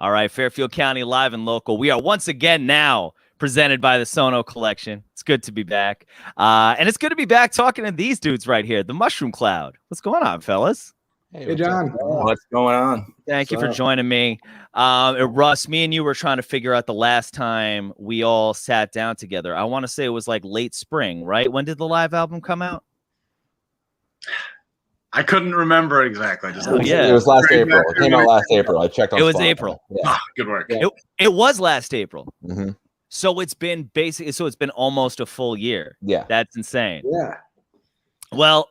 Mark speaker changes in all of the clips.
Speaker 1: All right, Fairfield County Live and Local. We are once again now presented by the Sono Collection. It's good to be back. And it's good to be back talking to these dudes right here, the Mushroom Cloud. What's going on, fellas?
Speaker 2: Hey, John.
Speaker 3: What's going on?
Speaker 1: Thank you for joining me. Russ, me and you were trying to figure out the last time we all sat down together. I want to say it was like late spring, right? When did the live album come out?
Speaker 4: I couldn't remember exactly.
Speaker 2: It was last April. It came out last April. I checked on
Speaker 1: It was
Speaker 2: Spotify.
Speaker 1: April.
Speaker 2: Yeah.
Speaker 4: Oh, good work.
Speaker 2: Yeah.
Speaker 1: It was last April.
Speaker 2: Mm-hmm.
Speaker 1: So it's been it's been almost a full year.
Speaker 2: Yeah.
Speaker 1: That's insane.
Speaker 5: Yeah.
Speaker 1: Well,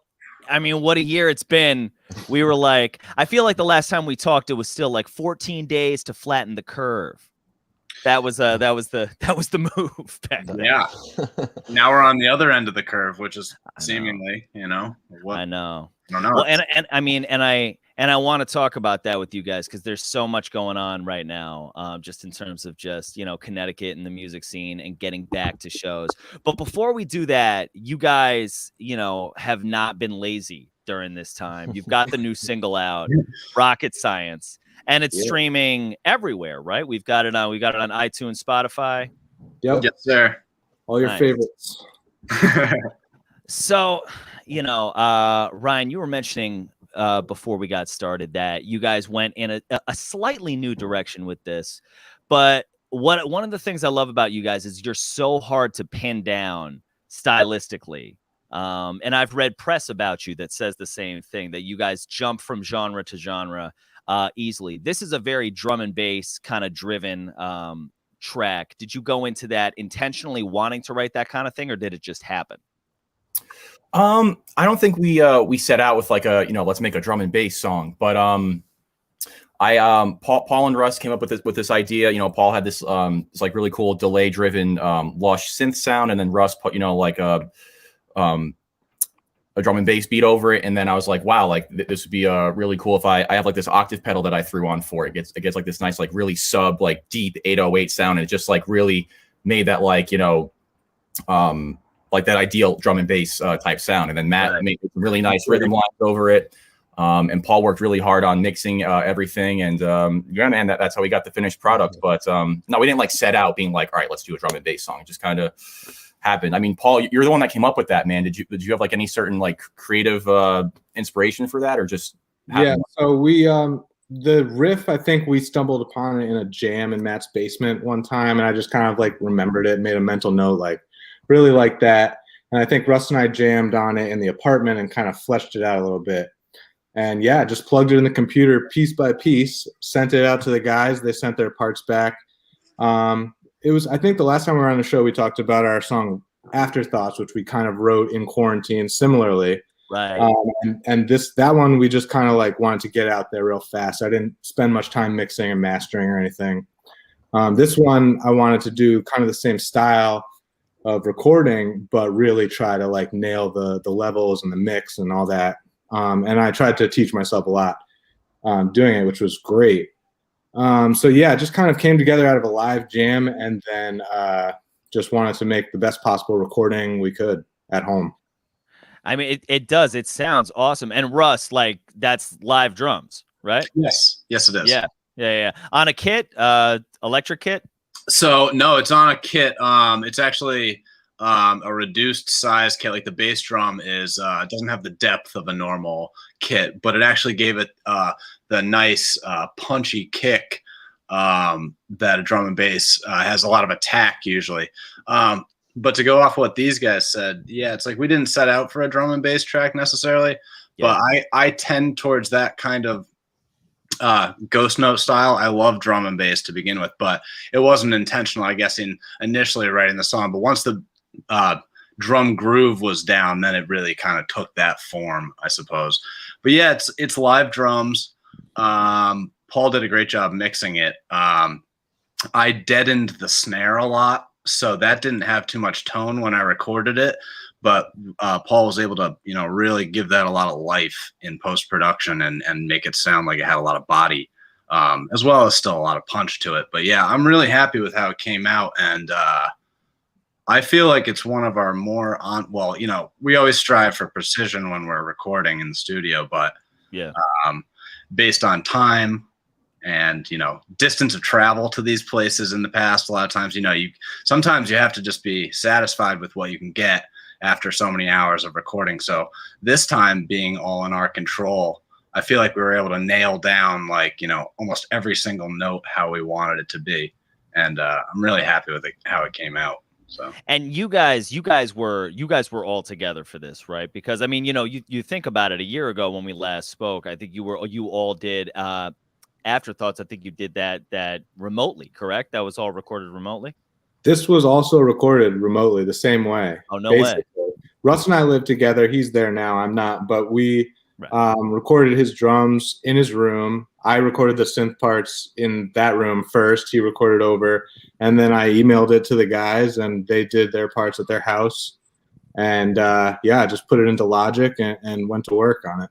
Speaker 1: I mean, what a year it's been. We were like, I feel like the last time we talked, it was still like 14 days to flatten the curve. That was the move back then.
Speaker 4: Yeah. Now we're on the other end of the curve, which is seemingly,
Speaker 1: I know.
Speaker 4: I don't know.
Speaker 1: Well, and I mean, and I want to talk about that with you guys because there's so much going on right now, just in terms of just Connecticut and the music scene and getting back to shows. But before we do that, you guys, have not been lazy during this time. You've got the new single out, Rocket Science, and it's streaming everywhere, right? We've got it on iTunes, Spotify.
Speaker 5: Yep.
Speaker 4: Yes, sir.
Speaker 5: All your favorites.
Speaker 1: So, Ryan, you were mentioning before we got started that you guys went in a slightly new direction with this. But one of the things I love about you guys is you're so hard to pin down stylistically. And I've read press about you that says the same thing, that you guys jump from genre to genre easily. This is a very drum and bass kind of driven track. Did you go into that intentionally wanting to write that kind of thing, or did it just happen?
Speaker 3: I don't think we set out with like let's make a drum and bass song, but Paul and Russ came up with this idea. Paul had this like really cool delay driven lush synth sound, and then Russ put like a drum and bass beat over it, and then I was like, wow, like this would be really cool if I have like this octave pedal that I threw on for it. It gets like this nice like really sub like deep 808 sound, and it just like really made that like like that ideal drum and bass type sound. And then Matt made really nice rhythm lines over it. And Paul worked really hard on mixing everything. And man, that's how we got the finished product. But no, we didn't like set out being like, all right, let's do a drum and bass song. It just kind of happened. I mean, Paul, you're the one that came up with that, man. Did you have like any certain like creative inspiration for that, or just
Speaker 5: happened? Yeah, so we the riff, I think we stumbled upon it in a jam in Matt's basement one time, and I just kind of like remembered it, made a mental note, like really like that. And I think Russ and I jammed on it in the apartment and kind of fleshed it out a little bit. And yeah, just plugged it in the computer piece by piece, sent it out to the guys. They sent their parts back. It was, I think the last time we were on the show, we talked about our song Afterthoughts, which we kind of wrote in quarantine similarly.
Speaker 1: Right.
Speaker 5: And that one, we just kind of like wanted to get out there real fast. I didn't spend much time mixing and mastering or anything. This one, I wanted to do kind of the same style of recording, but really try to like nail the levels and the mix and all that. And I tried to teach myself a lot doing it, which was great. So yeah, it just kind of came together out of a live jam, and then just wanted to make the best possible recording we could at home.
Speaker 1: I mean, it does. It sounds awesome. And Russ, like, that's live drums, right?
Speaker 4: Yes, it is.
Speaker 1: Yeah. On a kit, electric kit?
Speaker 4: So no, it's on a kit. It's actually a reduced size kit. Like the bass drum is doesn't have the depth of a normal kit, but it actually gave it the nice punchy kick that a drum and bass has a lot of attack usually. But to go off what these guys said, yeah, it's like we didn't set out for a drum and bass track necessarily, but I tend towards that kind of ghost note style. I love drum and bass to begin with, but it wasn't intentional, I guess, in initially writing the song. But once the drum groove was down, then it really kind of took that form, I suppose. But yeah, it's live drums. Paul did a great job mixing it. I deadened the snare a lot, so that didn't have too much tone when I recorded it. But Paul was able to, really give that a lot of life in post-production and make it sound like it had a lot of body, as well as still a lot of punch to it. But yeah, I'm really happy with how it came out. And I feel like it's one of our more we always strive for precision when we're recording in the studio, but based on time and, distance of travel to these places in the past. A lot of times, sometimes you have to just be satisfied with what you can get after so many hours of recording. So this time being all in our control, I feel like we were able to nail down almost every single note how we wanted it to be. And I'm really happy with how it came out. So,
Speaker 1: and you guys were all together for this, right? Because I mean, you think about it, a year ago when we last spoke, I think you all did Afterthoughts. I think you did that remotely, correct? That was all recorded remotely.
Speaker 5: This was also recorded remotely the same way.
Speaker 1: Oh, no way.
Speaker 5: Russ and I live together. He's there now. I'm not, but we recorded his drums in his room. I recorded the synth parts in that room first. He recorded over, and then I emailed it to the guys, and they did their parts at their house. And just put it into Logic and went to work on it.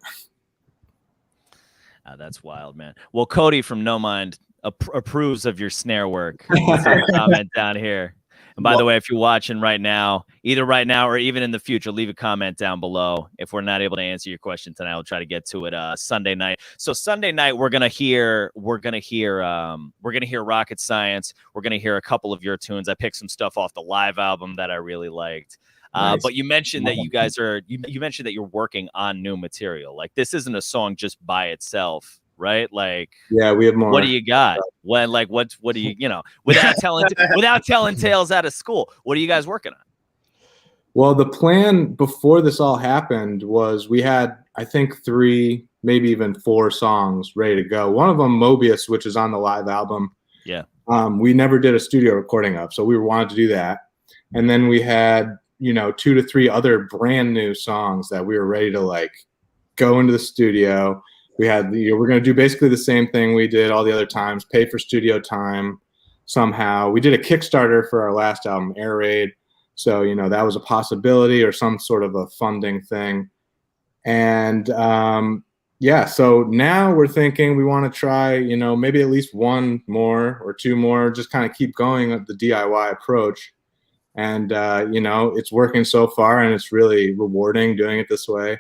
Speaker 1: That's wild, man. Well, Cody from No Mind approves of your snare work. Comment down here. And by the way, if you're watching right now, either right now or even in the future, leave a comment down below. If we're not able to answer your question tonight, I'll try to get to it Sunday night. So Sunday night, we're gonna hear Rocket Science. We're gonna hear a couple of your tunes. I picked some stuff off the live album that I really liked. Nice. But you mentioned that you guys you mentioned that you're working on new material. Like, this isn't a song just by itself, right? Like,
Speaker 5: yeah, we have more.
Speaker 1: What do you got? What do you, without telling tales out of school, what are you guys working on?
Speaker 5: Well, the plan before this all happened was we had, I think, 3, maybe even 4 songs ready to go. One of them, Mobius, which is on the live album.
Speaker 1: Yeah.
Speaker 5: We never did a studio recording of, so we wanted to do that. And then we had, 2 to 3 other brand new songs that we were ready to go into the studio. We had, we're going to do basically the same thing we did all the other times, pay for studio time somehow. We did a Kickstarter for our last album, Air Raid. So, that was a possibility, or some sort of a funding thing. And so now we're thinking we want to try, maybe at least 1 more or 2 more, just kind of keep going with the DIY approach. And, it's working so far, and it's really rewarding doing it this way.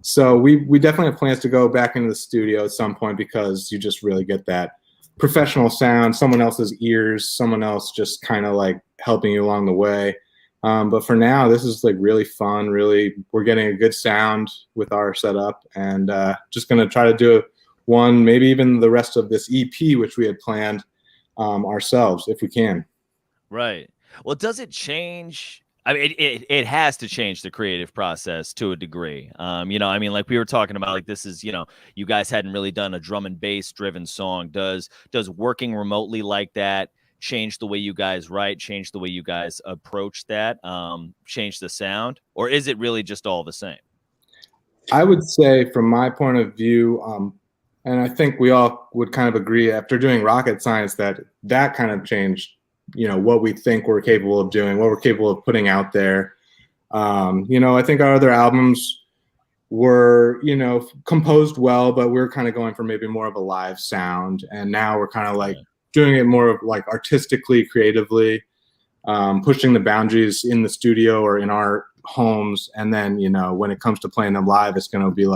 Speaker 5: So we definitely have plans to go back into the studio at some point, because you just really get that professional sound, someone else's ears, someone else just kind of helping you along the way. But for now, this is really fun. Really, we're getting a good sound with our setup, and just going to try to do one, maybe even the rest of this EP, which we had planned ourselves, if we can.
Speaker 1: Right. Well, does it change? I mean, it has to change the creative process to a degree. Like we were talking about, this is, you guys hadn't really done a drum and bass driven song. Does working remotely like that change the way you guys write, change the way you guys approach that, change the sound, or is it really just all the same?
Speaker 5: I would say, from my point of view, and I think we all would kind of agree after doing Rocket Science that kind of changed, what we think we're capable of doing, what we're capable of putting out there. I think our other albums were, composed well, but we're kind of going for maybe more of a live sound. And now we're kind of doing it more of artistically, creatively, pushing the boundaries in the studio or in our homes. And then, when it comes to playing them live, it's going to be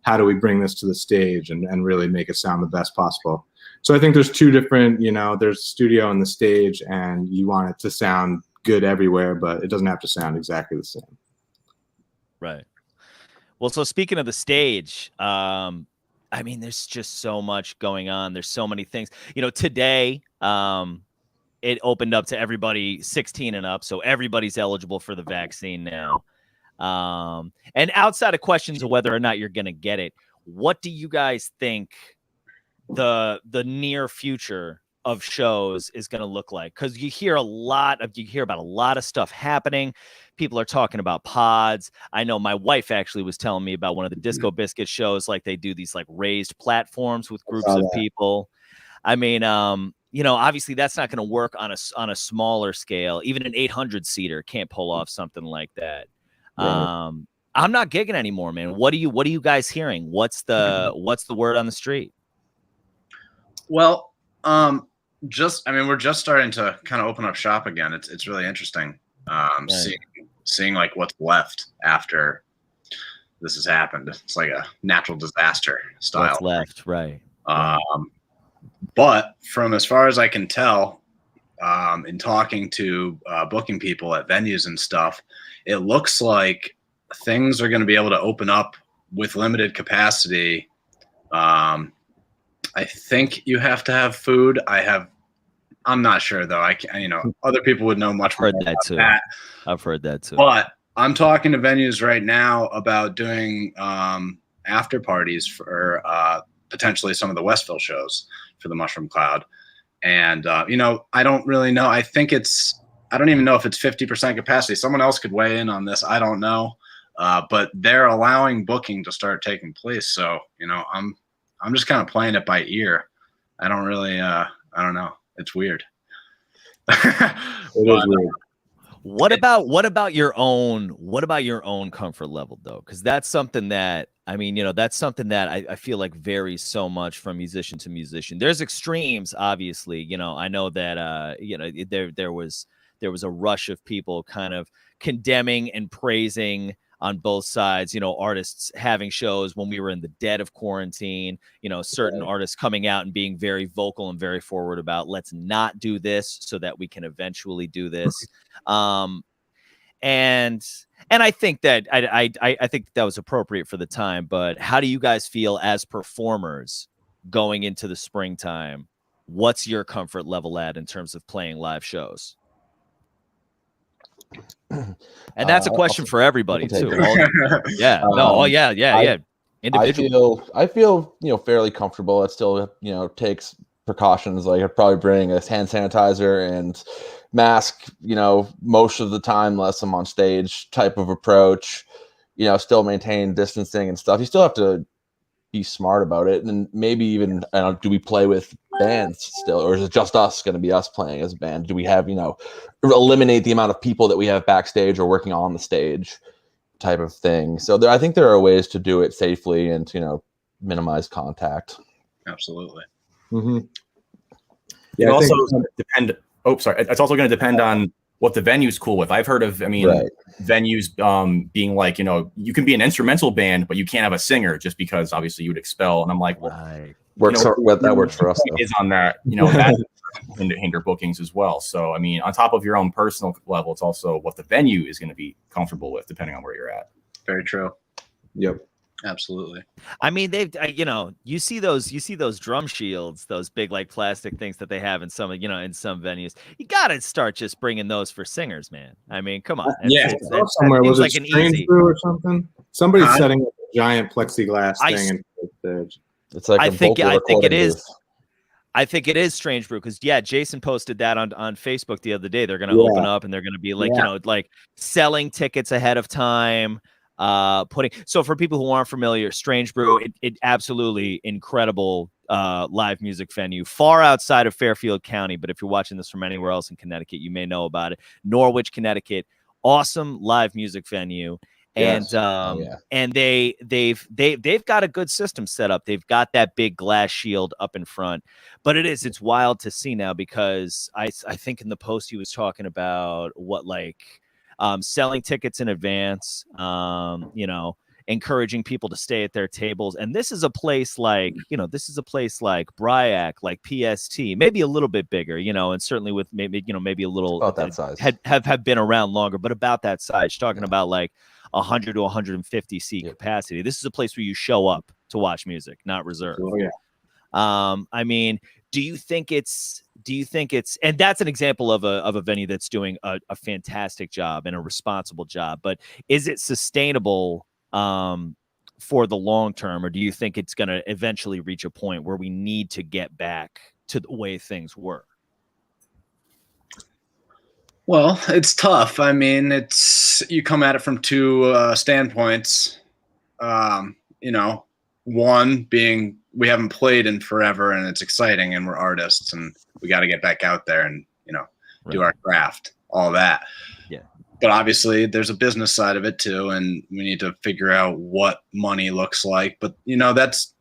Speaker 5: how do we bring this to the stage and really make it sound the best possible? So I think there's 2 different, there's the studio and the stage, and you want it to sound good everywhere, but it doesn't have to sound exactly the same.
Speaker 1: Right. Well, so speaking of the stage, there's just so much going on. There's so many things. Today, it opened up to everybody 16 and up, so everybody's eligible for the vaccine now. And outside of questions of whether or not you're going to get it, what do you guys think the near future of shows is going to look like? Because you hear about a lot of stuff happening. People are talking about pods. I know my wife actually was telling me about one of the Disco Biscuit shows. They do these raised platforms with groups of people. I mean, obviously that's not going to work on a smaller scale. Even an 800 seater can't pull off something like that. Right. I'm not gigging anymore, man. What are you guys hearing? What's the word on the street?
Speaker 4: Well, we're just starting to kind of open up shop again. It's really interesting. Seeing what's left after this has happened. It's like a natural disaster style.
Speaker 1: What's left, right?
Speaker 4: But from as far as I can tell, in talking to booking people at venues and stuff, it looks like things are going to be able to open up with limited capacity. I think you have to have food. I'm not sure though. Other people would know much more about that.
Speaker 1: I've heard that too.
Speaker 4: But I'm talking to venues right now about doing after parties for potentially some of the Westville shows for the Mushroom Cloud. And, I don't really know. I don't even know if it's 50% capacity. Someone else could weigh in on this. I don't know. But they're allowing booking to start taking place. So, I'm just kind of playing it by ear. I don't really, I don't know. It's weird.
Speaker 5: It is weird.
Speaker 1: What about your own comfort level though? Because that's something that that's something that I feel like varies so much from musician to musician. There's extremes, obviously. I know that there was a rush of people kind of condemning and praising on both sides, artists having shows when we were in the dead of quarantine, certain artists coming out and being very vocal and very forward about let's not do this so that we can eventually do this. And I think that I think that was appropriate for the time, but how do you guys feel as performers going into the springtime? What's your comfort level at in terms of playing live shows? And that's a question for everybody too. Yeah. Individual.
Speaker 2: I feel fairly comfortable. It still takes precautions. Like I'd probably bring a hand sanitizer and mask, most of the time unless I'm on stage type of approach. Still maintain distancing and stuff. You still have to be smart about it, and maybe even do we play with bands still, or is it just us going to be us playing as a band? Do we have eliminate the amount of people that we have backstage or working on the stage type of thing? So I think there are ways to do it safely and to minimize contact.
Speaker 4: Absolutely.
Speaker 5: Mm-hmm.
Speaker 3: It also depend. Oh, sorry. It's also going to depend on what the venue's cool with. I've heard of, venues being like, you can be an instrumental band, but you can't have a singer just because obviously you would expel. And I'm like, well,
Speaker 2: that works for us.
Speaker 3: Is on that, that hinder bookings as well. So, on top of your own personal level, it's also what the venue is going to be comfortable with, depending on where you're at.
Speaker 4: Very true.
Speaker 5: Yep.
Speaker 4: Absolutely.
Speaker 1: They've, you see those drum shields, those big like plastic things that they have in some, in some venues. You got to start just bringing those for singers, man. Come on.
Speaker 5: Somewhere was like it an easy or something. Somebody's setting up a giant plexiglass thing and stage.
Speaker 2: It's like
Speaker 1: I think it is. I think it is Strange Brew because Jason posted that on Facebook the other day. They're going to open up and they're going to be like, like selling tickets ahead of time. So for people who aren't familiar, Strange Brew, it absolutely incredible live music venue, far outside of Fairfield County. But if you're watching this from anywhere else in Connecticut, you may know about it. Norwich, Connecticut, awesome live music venue.
Speaker 2: Yes.
Speaker 1: And they've got a good system set up. They've got that big glass shield up in front, but it's wild to see now because I think in the post he was talking about selling tickets in advance, encouraging people to stay at their tables. And this is a place like Bryac, like PST, maybe a little bit bigger, and certainly with maybe a little
Speaker 2: about that size
Speaker 1: have been around longer, but about that size. You're talking about like 100 to 150 seat capacity. This is a place where you show up to watch music, not reserved.
Speaker 5: Oh, yeah.
Speaker 1: Do you think it's, and that's an example of a venue that's doing a fantastic job and a responsible job, but is it sustainable for the long term, or do you think it's going to eventually reach a point where we need to get back to the way things were?
Speaker 4: Well, it's tough. You come at it from two standpoints. One being we haven't played in forever and it's exciting and we're artists and we got to get back out there and, do our craft, all that.
Speaker 1: Yeah.
Speaker 4: But obviously there's a business side of it too. And we need to figure out what money looks like. But, that's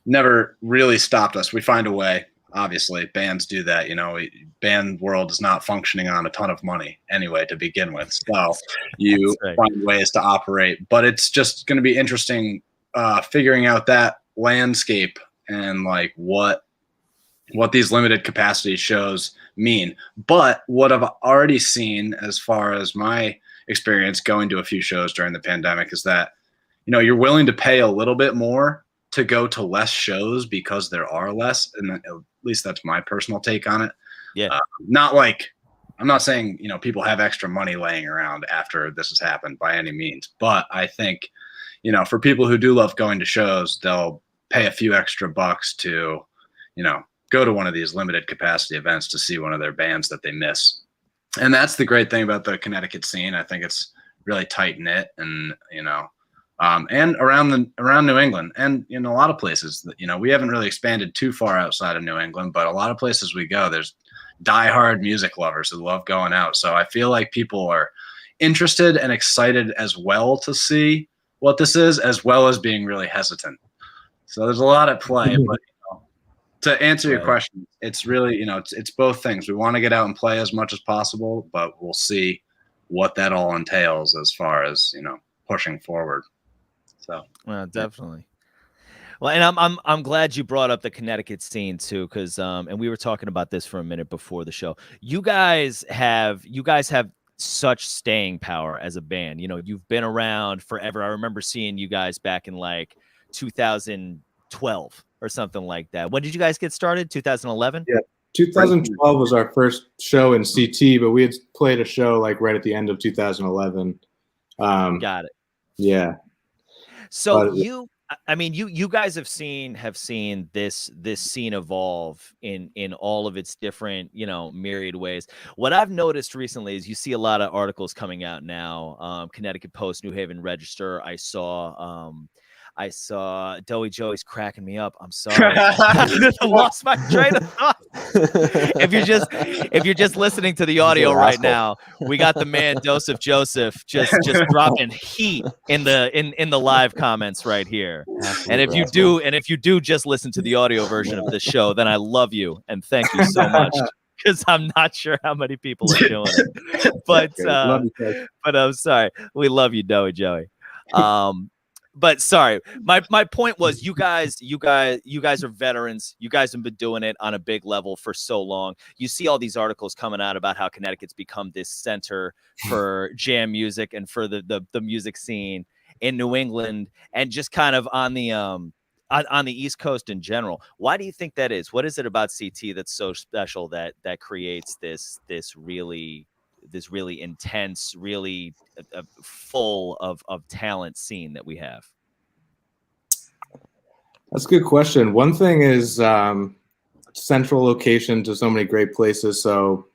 Speaker 4: never really stopped us. We find a way. Obviously, bands do that. Band world is not functioning on a ton of money anyway to begin with. So you find ways to operate. But it's just going to be interesting figuring out that landscape and like what what these limited capacity shows mean. But what I've already seen as far as my experience going to a few shows during the pandemic is that, you're willing to pay a little bit more to go to less shows because there are less. And at least that's my personal take on it.
Speaker 1: Yeah.
Speaker 4: Not like, I'm not saying, people have extra money laying around after this has happened by any means. But I think, for people who do love going to shows, they'll pay a few extra bucks to, go to one of these limited capacity events to see one of their bands that they miss. And that's the great thing about the Connecticut scene. I think it's really tight knit, and and around New England, and in a lot of places that, we haven't really expanded too far outside of New England, but a lot of places we go, there's diehard music lovers who love going out. So I feel like people are interested and excited as well to see what this is, as well as being really hesitant. So there's a lot at play, but to answer your question, it's really, it's both things. We want to get out and play as much as possible, but we'll see what that all entails as far as, pushing forward. So,
Speaker 1: well, definitely. Well, and I'm glad you brought up the Connecticut scene too, because and we were talking about this for a minute before the show. You guys have such staying power as a band. You've been around forever. I remember seeing you guys back in like 2012 or something like that. When did you guys get started? 2011?
Speaker 5: Yeah, 2012 was our first show in CT, but we had played a show like right at the end of 2011.
Speaker 1: Got it.
Speaker 5: Yeah.
Speaker 1: So you guys have seen this scene evolve in all of its different, myriad ways. What I've noticed recently is you see a lot of articles coming out now. Connecticut Post, New Haven Register. I saw Doey Joey's cracking me up. I'm sorry. I lost my train of thought. If you're just listening to the audio right now, we got the man Joseph just dropping heat in the live comments right here. And if you do just listen to the audio version of this show, then I love you and thank you so much. Because I'm not sure how many people are doing it. But I'm sorry. We love you, Doey Joey. But sorry, my point was you guys are veterans. You guys have been doing it on a big level for so long. You see all these articles coming out about how Connecticut's become this center for jam music and for the music scene in New England and just kind of on the East Coast in general. Why do you think that is? What is it about CT that's so special that creates this really intense, really full of talent scene that we have?
Speaker 5: That's a good question. One thing is central location to so many great places. So,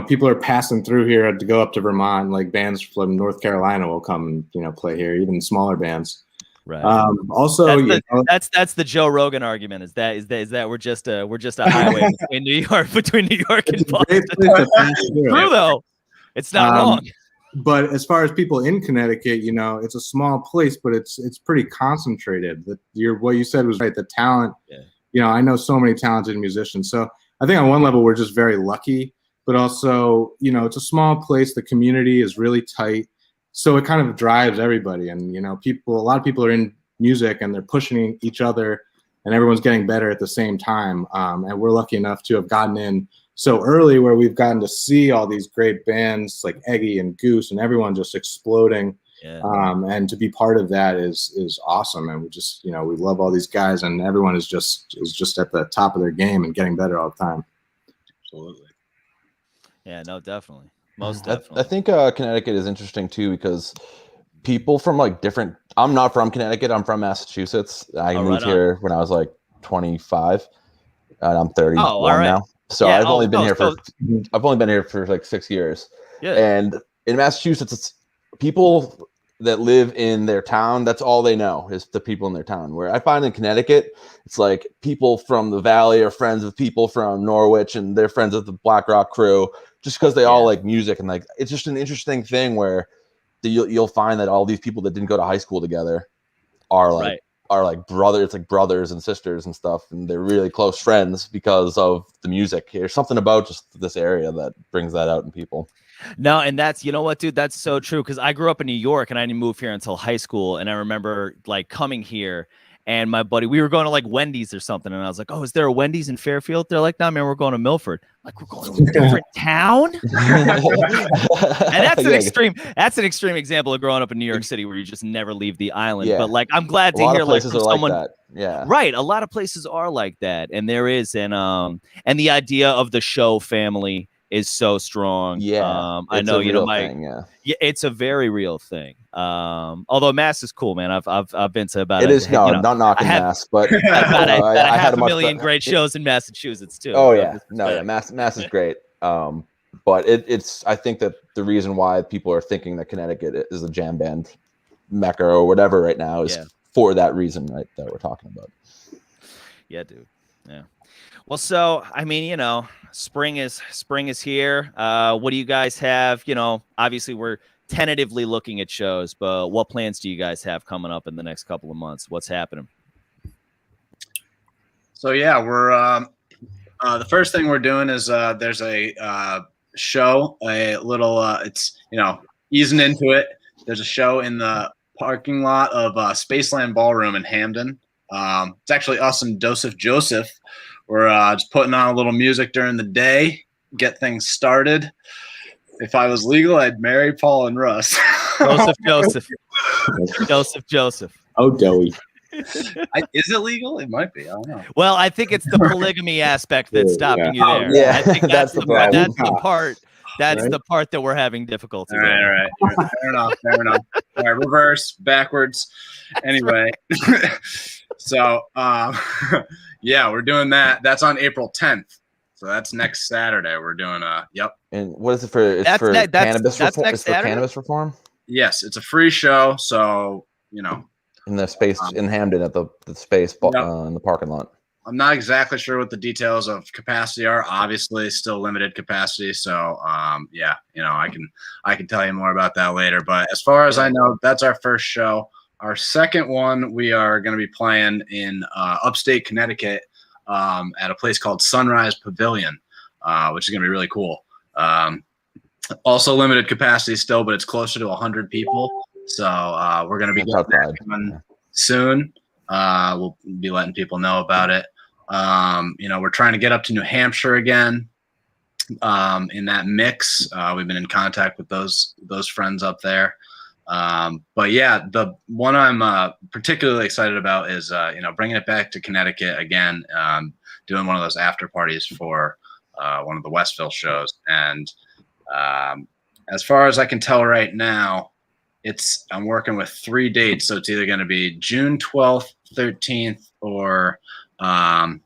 Speaker 5: people are passing through here to go up to Vermont. Like bands from North Carolina will come and, play here, even smaller bands.
Speaker 1: Right.
Speaker 5: Also,
Speaker 1: that's the Joe Rogan argument. Is that we're just a highway between New York and Boston. True though. It's not wrong.
Speaker 5: But as far as people in Connecticut, it's a small place, but it's pretty concentrated. What you said was right. The talent, I know so many talented musicians. So I think on one level we're just very lucky, but also, it's a small place. The community is really tight, so it kind of drives everybody. And a lot of people are in music and they're pushing each other, and everyone's getting better at the same time. And we're lucky enough to have gotten in so early where we've gotten to see all these great bands like Eggy and Goose and everyone just exploding. Yeah. And to be part of that is awesome. And we just, we love all these guys, and everyone is just at the top of their game and getting better all the time.
Speaker 4: Absolutely.
Speaker 1: Yeah, no, definitely. Most definitely.
Speaker 2: I think Connecticut is interesting too, because people from I'm not from Connecticut. I'm from Massachusetts. I moved here when I was like 25 and I'm 31 now. So I've only been here for like 6 years. Yeah. And in Massachusetts, it's people that live in their town. That's all they know is the people in their town. Where I find in Connecticut, it's like people from the Valley are friends with people from Norwich, and they're friends with the Black Rock crew, just because they all like music. And like, it's just an interesting thing where you'll find that all these people that didn't go to high school together are like brothers. It's like brothers and sisters and stuff, and they're really close friends because of the music. There's something about just this area that brings that out in people.
Speaker 1: No, and that's, you know what, dude, that's so true, because I grew up in New York and I didn't move here until high school, and I remember like coming here And my buddy, we were going to like Wendy's or something. And I was like, oh, is there a Wendy's in Fairfield? They're like, no, man, we're going to Milford. Like, we're going to a different town? And that's an extreme example of growing up in New York City where you just never leave the island.
Speaker 2: Yeah.
Speaker 1: But like, I'm glad
Speaker 2: A
Speaker 1: to
Speaker 2: lot
Speaker 1: hear
Speaker 2: of
Speaker 1: like
Speaker 2: places
Speaker 1: from
Speaker 2: are
Speaker 1: someone.
Speaker 2: like that. Yeah.
Speaker 1: Right. A lot of places are like that. And there is. And the idea of the show family is so strong.
Speaker 2: Yeah.
Speaker 1: I know, you know,
Speaker 2: thing,
Speaker 1: yeah, it's a very real thing. Although Mass is cool, man. I've been to about
Speaker 2: it is
Speaker 1: you know,
Speaker 2: not knocking Mass, but
Speaker 1: I
Speaker 2: had
Speaker 1: a million great shows in Massachusetts too.
Speaker 2: Oh
Speaker 1: so
Speaker 2: yeah, no, yeah, Mass is great. But it's I think that the reason why people are thinking that Connecticut is a jam band mecca or whatever right now is for that reason, right, that we're talking about.
Speaker 1: Yeah, dude. Yeah. Well, so I mean, you know, spring is here. What do you guys have? You know, obviously we're tentatively looking at shows, but what plans do you guys have coming up in the next couple of months? What's happening?
Speaker 4: So yeah, we're the first thing we're doing is there's a show, a little it's, you know, easing into it. There's a show in the parking lot of Spaceland Ballroom in Hamden. It's actually us and Joseph. We're just putting on a little music during the day, get things started. If I was legal, I'd marry Paul and Russ.
Speaker 1: Joseph.
Speaker 5: Oh, Joey.
Speaker 4: Is it legal? It might be. I don't know.
Speaker 1: Well, I think it's the polygamy aspect that's stopping you there.
Speaker 2: Yeah,
Speaker 1: I think that's the part. That's
Speaker 5: Right?
Speaker 1: the part that we're having difficulty with.
Speaker 4: All right. Fair enough. All right, reverse, backwards. Anyway, so yeah, we're doing that. That's on April 10th. So that's next Saturday. We're doing yep.
Speaker 2: And what is it for? It's for cannabis reform. It's for cannabis reform.
Speaker 4: Yes, it's a free show. So, you know,
Speaker 2: in the space in Hamden at the space in the parking lot.
Speaker 4: I'm not exactly sure what the details of capacity are. Obviously, still limited capacity. So, yeah, you know, I can tell you more about that later. But as far as I know, that's our first show. Our second one, we are going to be playing in upstate Connecticut at a place called Sunrise Pavilion, which is going to be really cool. Also limited capacity still, but it's closer to 100 people. So we're going to be getting that coming soon. We'll be letting people know about it. You know, we're trying to get up to New Hampshire again in that mix. We've been in contact with those friends up there. But yeah, the one I'm particularly excited about is, you know, bringing it back to Connecticut again, doing one of those after parties for one of the Westville shows. And as far as I can tell right now, I'm working with 3 dates. So it's either going to be June 12th, 13th, or what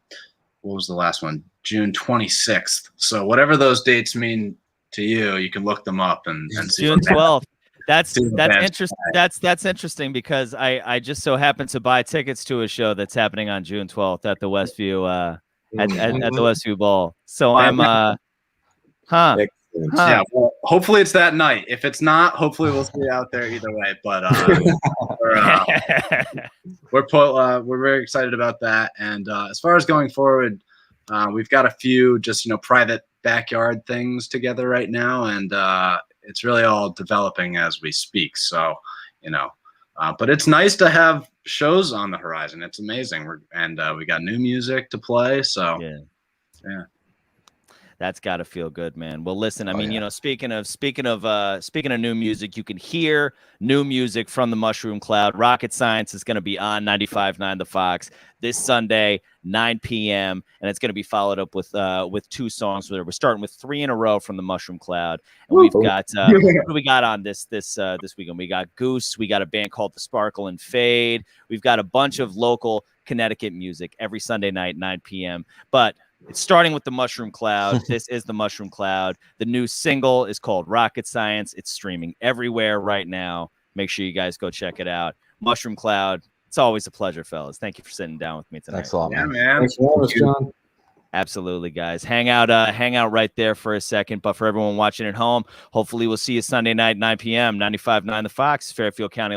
Speaker 4: was the last one? June 26th. So whatever those dates mean to you, you can look them up and see.
Speaker 1: June 12th. That's interesting. That's interesting because I just so happened to buy tickets to a show that's happening on June 12th at the Westview at the Westview Ball. So I'm
Speaker 4: Yeah, well, hopefully it's that night. If it's not, hopefully we'll see you out there either way. But we're very excited about that. And as far as going forward, we've got a few just, you know, private backyard things together right now, and it's really all developing as we speak. So, you know, but it's nice to have shows on the horizon. It's amazing. We got new music to play. So yeah.
Speaker 1: That's got to feel good, man. Well, listen, I mean, you know, speaking of new music, you can hear new music from the Mushroom Cloud. Rocket Science is going to be on 95.9 The Fox this Sunday, 9 p.m. And it's going to be followed up with 2 songs. We're starting with 3 in a row from the Mushroom Cloud. And we've got what do we got on this weekend? We got Goose. We got a band called The Sparkle and Fade. We've got a bunch of local Connecticut music every Sunday night, 9 p.m. But it's starting with the Mushroom Cloud. This is the Mushroom Cloud. The new single is called Rocket Science. It's streaming everywhere right now. Make sure you guys go check it out. Mushroom Cloud. It's always a pleasure, fellas. Thank you for sitting down with me tonight.
Speaker 2: Thanks a lot, man.
Speaker 5: Thanks for having us, John.
Speaker 1: Absolutely, guys. Hang out right there for a second. But for everyone watching at home, hopefully we'll see you Sunday night, 9 p.m., 95.9 The Fox, Fairfield County.